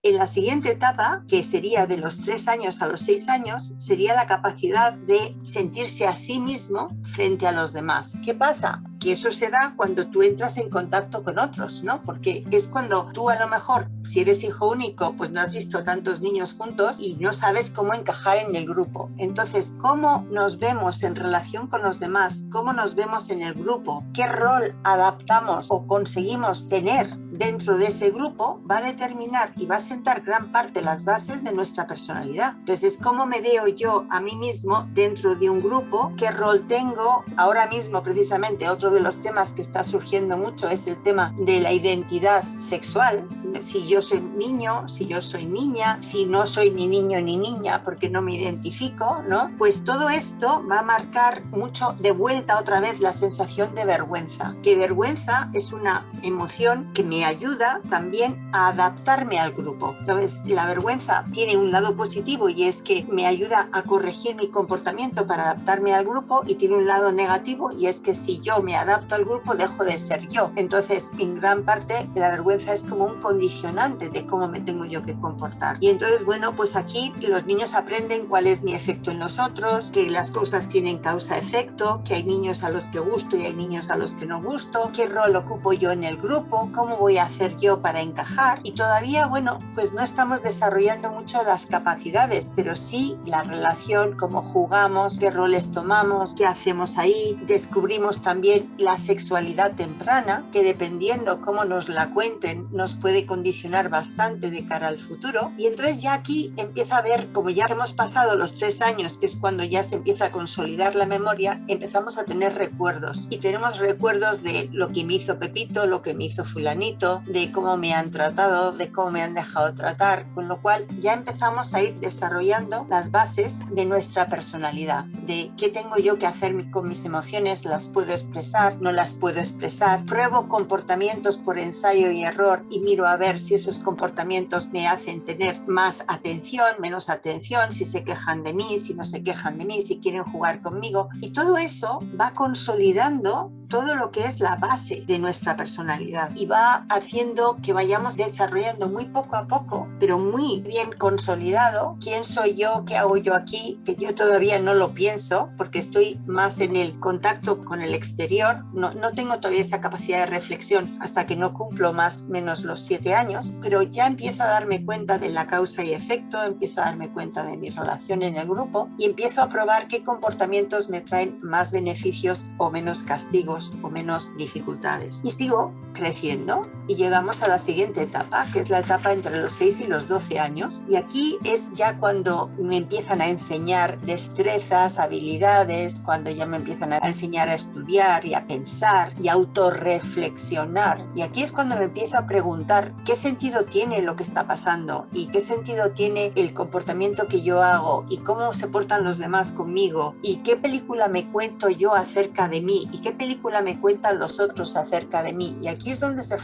En la siguiente etapa, que sería de los 3 años a los 6 años, sería la capacidad de sentirse a sí mismo frente a los demás. ¿Qué pasa? Que eso se da cuando tú entras en contacto con otros, ¿no? Porque es cuando tú, a lo mejor, si eres hijo único, pues no has visto tantos niños juntos y no sabes cómo encajar en el grupo. Entonces, ¿cómo nos vemos en relación con los demás? ¿Cómo nos vemos en el grupo? ¿Qué rol adaptamos o conseguimos tener dentro de ese grupo? Va a determinar y va a sentar gran parte las bases de nuestra personalidad. Entonces, ¿cómo me veo yo a mí mismo dentro de un grupo? ¿Qué rol tengo? Ahora mismo, precisamente, otro de los temas que está surgiendo mucho es el tema de la identidad sexual. Si yo soy niño, si yo soy niña, si no soy ni niño ni niña porque no me identifico, ¿no? Pues todo esto va a marcar mucho de vuelta otra vez la sensación de vergüenza. Que vergüenza es una emoción que me ayuda también a adaptarme al grupo. Entonces, la vergüenza tiene un lado positivo y es que me ayuda a corregir mi comportamiento para adaptarme al grupo, y tiene un lado negativo y es que si yo me adapto al grupo dejo de ser yo. Entonces, en gran parte, la vergüenza es como un condicionante de cómo me tengo yo que comportar. Y entonces, bueno, pues aquí los niños aprenden cuál es mi efecto en los otros, que las cosas tienen causa-efecto, que hay niños a los que gusto y hay niños a los que no gusto, qué rol ocupo yo en el grupo, cómo voy a hacer yo para encajar. Y todavía, bueno, pues no estamos desarrollando mucho las capacidades, pero sí la relación, cómo jugamos, qué roles tomamos, qué hacemos ahí. Descubrimos también la sexualidad temprana, que dependiendo cómo nos la cuenten, nos puede condicionar bastante de cara al futuro. Y entonces ya aquí empieza a ver, como ya hemos pasado los 3 años, que es cuando ya se empieza a consolidar la memoria, empezamos a tener recuerdos. Y tenemos recuerdos de lo que me hizo Pepito, lo que me hizo fulanito, de cómo me han tratado, de cómo me han dejado tratar, con lo cual ya empezamos a ir desarrollando las bases de nuestra personalidad, de qué tengo yo que hacer con mis emociones, las puedo expresar, no las puedo expresar, pruebo comportamientos por ensayo y error y miro a ver si esos comportamientos me hacen tener más atención, menos atención, si se quejan de mí, si no se quejan de mí, si quieren jugar conmigo, y todo eso va consolidando todo lo que es la base de nuestra personalidad y va haciendo que vayamos desarrollando muy poco a poco, pero muy bien consolidado, quién soy yo, qué hago yo aquí, que yo todavía no lo pienso porque estoy más en el contacto con el exterior, no tengo todavía esa capacidad de reflexión hasta que no cumplo más o menos los 7 años, pero ya empiezo a darme cuenta de la causa y efecto, empiezo a darme cuenta de mi relación en el grupo y empiezo a probar qué comportamientos me traen más beneficios o menos castigos o menos dificultades. Y sigo creciendo y llegamos a la siguiente etapa, que es la etapa entre los 6 y los 12 años. Y aquí es ya cuando me empiezan a enseñar destrezas, habilidades, cuando ya me empiezan a enseñar a estudiar y a pensar y a autorreflexionar. Y aquí es cuando me empiezo a preguntar qué sentido tiene lo que está pasando y qué sentido tiene el comportamiento que yo hago y cómo se portan los demás conmigo y qué película me cuento yo acerca de mí y qué película me cuentan los otros acerca de mí. Y aquí es donde se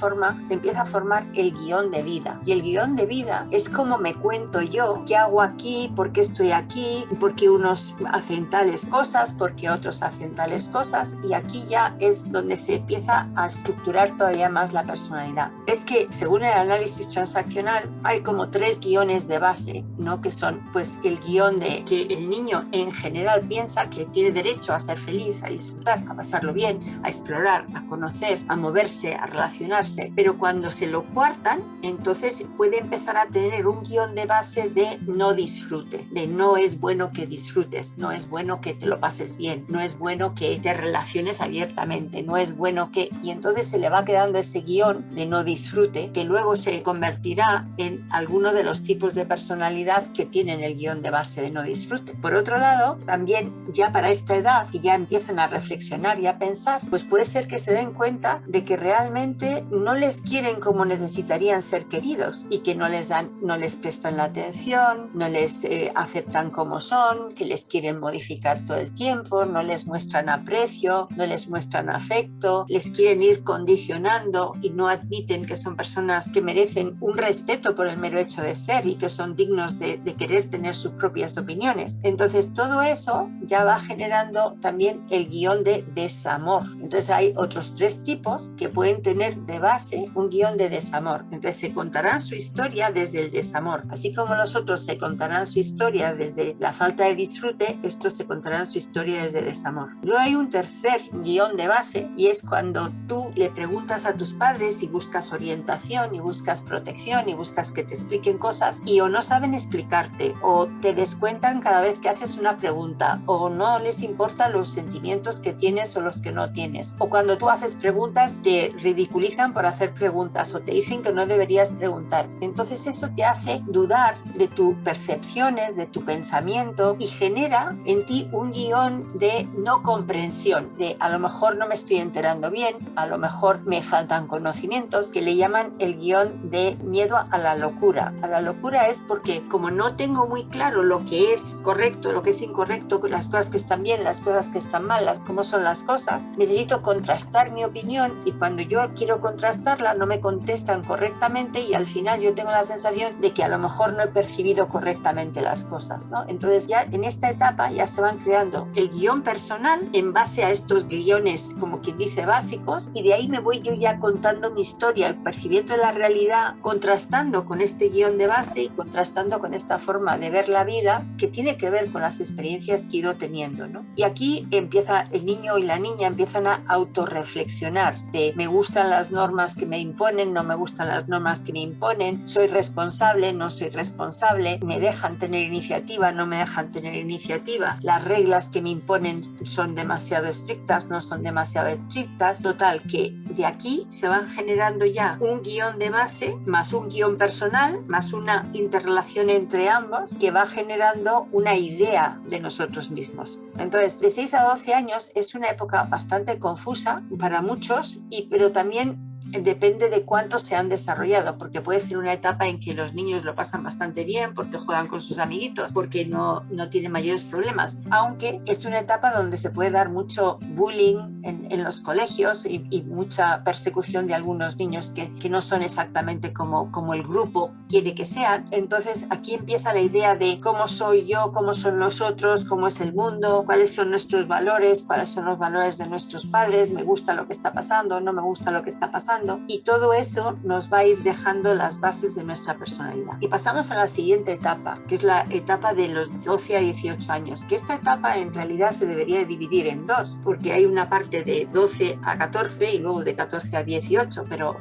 empieza a formar el guión de vida. Y el guión de vida es cómo me cuento yo, qué hago aquí, por qué estoy aquí, por qué unos hacen tales cosas, por qué otros hacen tales cosas. Y aquí ya es donde se empieza a estructurar todavía más la personalidad. Es que según el análisis transaccional hay como 3 guiones de base, ¿no? Que son pues el guión de que el niño en general piensa que tiene derecho a ser feliz, a disfrutar, a pasarlo bien, a explorar, a conocer, a moverse, a relacionarse, pero cuando se lo coartan, entonces puede empezar a tener un guión de base de no disfrute, de no es bueno que disfrutes, no es bueno que te lo pases bien, no es bueno que te relaciones abiertamente, no es bueno que... Y entonces se le va quedando ese guión de no disfrute, que luego se convertirá en alguno de los tipos de personalidad que tienen el guión de base de no disfrute. Por otro lado, también ya para esta edad, que ya empiezan a reflexionar y a pensar, pues puede ser que se den cuenta de que realmente no les quieren como necesitarían ser queridos y que no les prestan la atención, no les aceptan como son, que les quieren modificar todo el tiempo, no les muestran aprecio, no les muestran afecto, les quieren ir condicionando y no admiten que son personas que merecen un respeto por el mero hecho de ser y que son dignos de querer tener sus propias opiniones. Entonces todo eso ya va generando también el guión de desamor. Entonces hay otros 3 tipos que pueden tener de base base un guión de desamor. Entonces se contará su historia desde el desamor. Así como los otros se contarán su historia desde la falta de disfrute, estos se contarán su historia desde desamor. Luego hay un tercer guión de base y es cuando tú le preguntas a tus padres y buscas orientación y buscas protección y buscas que te expliquen cosas y o no saben explicarte o te descuentan cada vez que haces una pregunta o no les importan los sentimientos que tienes o los que no tienes. O cuando tú haces preguntas te ridiculizan por hacer preguntas o te dicen que no deberías preguntar. Entonces eso te hace dudar de tus percepciones, de tu pensamiento y genera en ti un guión de no comprensión, de a lo mejor no me estoy enterando bien, a lo mejor me faltan conocimientos, que le llaman el guión de miedo a la locura. A la locura es porque como no tengo muy claro lo que es correcto, lo que es incorrecto, las cosas que están bien, las cosas que están mal, cómo son las cosas, necesito contrastar mi opinión y cuando yo quiero contrastarla no me contestan correctamente y al final yo tengo la sensación de que a lo mejor no he percibido correctamente las cosas, ¿no? Entonces ya en esta etapa ya se van creando el guión personal en base a estos guiones, como quien dice, básicos, y de ahí me voy yo ya contando mi historia, percibiendo la realidad, contrastando con este guión de base y contrastando con esta forma de ver la vida que tiene que ver con las experiencias que he ido teniendo, ¿no? Y aquí empieza el niño y la niña empiezan a autorreflexionar de me gustan las normas que me imponen, no me gustan las normas que me imponen, soy responsable, no soy responsable, me dejan tener iniciativa, no me dejan tener iniciativa, las reglas que me imponen son demasiado estrictas, no son demasiado estrictas. Total, que de aquí se van generando ya un guión de base más un guión personal más una interrelación entre ambos que va generando una idea de nosotros mismos. Entonces, de 6 a 12 años es una época bastante confusa para muchos, pero también depende de cuánto se han desarrollado, porque puede ser una etapa en que los niños lo pasan bastante bien porque juegan con sus amiguitos, porque no tienen mayores problemas, aunque es una etapa donde se puede dar mucho bullying en los colegios y mucha persecución de algunos niños que no son exactamente como el grupo quiere que sean. Entonces aquí empieza la idea de cómo soy yo, cómo son los otros, cómo es el mundo, cuáles son nuestros valores, cuáles son los valores de nuestros padres, me gusta lo que está pasando, no me gusta lo que está pasando. Y todo eso nos va a ir dejando las bases de nuestra personalidad. Y pasamos a la siguiente etapa, que es la etapa de los 12 a 18 años, que esta etapa en realidad se debería dividir en dos, porque hay una parte de 12 a 14 y luego de 14 a 18, pero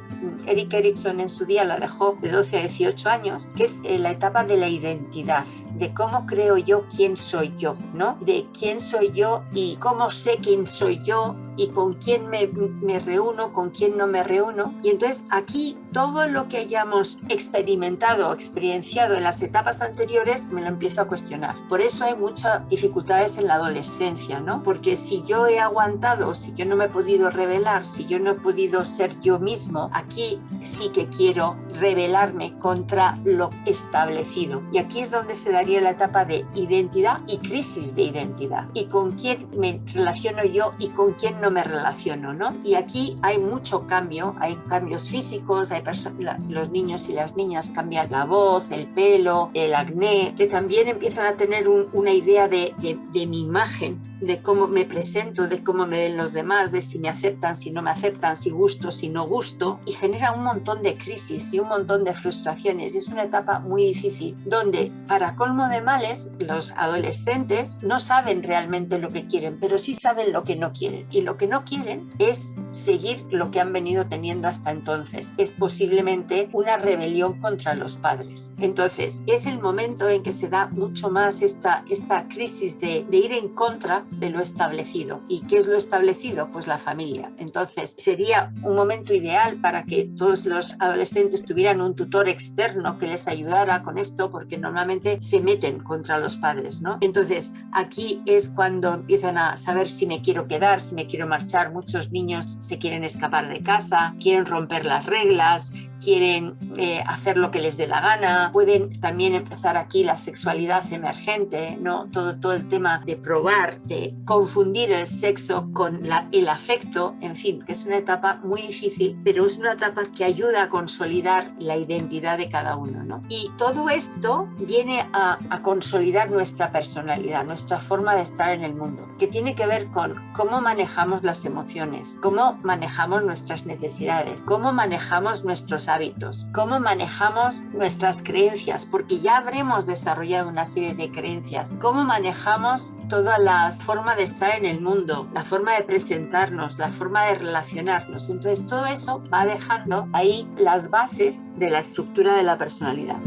Erik Erikson en su día la dejó de 12 a 18 años, que es la etapa de la identidad, de cómo creo yo quién soy yo, ¿no? De quién soy yo y cómo sé quién soy yo y con quién me reúno, con quién no me reúno. Y entonces aquí todo lo que hayamos experimentado o experienciado en las etapas anteriores me lo empiezo a cuestionar. Por eso hay muchas dificultades en la adolescencia, ¿no? Porque si yo he aguantado, si yo no me he podido rebelar, si yo no he podido ser yo mismo, aquí sí que quiero rebelarme contra lo establecido. Y aquí es donde se daría la etapa de identidad y crisis de identidad. Y con quién me relaciono yo y con quién no me relaciono, ¿no? Y aquí hay mucho cambio, hay cambios físicos, hay los niños y las niñas cambian la voz, el pelo, el acné, que también empiezan a tener una idea de mi imagen, de cómo me presento, de cómo me ven los demás, de si me aceptan, si no me aceptan, si gusto, si no gusto, y genera un montón de crisis y un montón de frustraciones. Es una etapa muy difícil, donde, para colmo de males, los adolescentes no saben realmente lo que quieren, pero sí saben lo que no quieren. Y lo que no quieren es seguir lo que han venido teniendo hasta entonces. Es posiblemente una rebelión contra los padres. Entonces, es el momento en que se da mucho más esta crisis de ir en contra de lo establecido. ¿Y qué es lo establecido? Pues la familia. Entonces sería un momento ideal para que todos los adolescentes tuvieran un tutor externo que les ayudara con esto, porque normalmente se meten contra los padres, ¿no? Entonces aquí es cuando empiezan a saber si me quiero quedar, si me quiero marchar. Muchos niños se quieren escapar de casa, quieren romper las reglas, quieren hacer lo que les dé la gana. Pueden también empezar aquí la sexualidad emergente, ¿no? Todo el tema de probar, de confundir el sexo con el afecto, en fin, que es una etapa muy difícil, pero es una etapa que ayuda a consolidar la identidad de cada uno, ¿no? Y todo esto viene a consolidar nuestra personalidad, nuestra forma de estar en el mundo, que tiene que ver con cómo manejamos las emociones, cómo cómo manejamos nuestras necesidades, cómo manejamos nuestros hábitos, cómo manejamos nuestras creencias, porque ya habremos desarrollado una serie de creencias, cómo manejamos toda la forma de estar en el mundo, la forma de presentarnos, la forma de relacionarnos. Entonces todo eso va dejando ahí las bases de la estructura de la personalidad.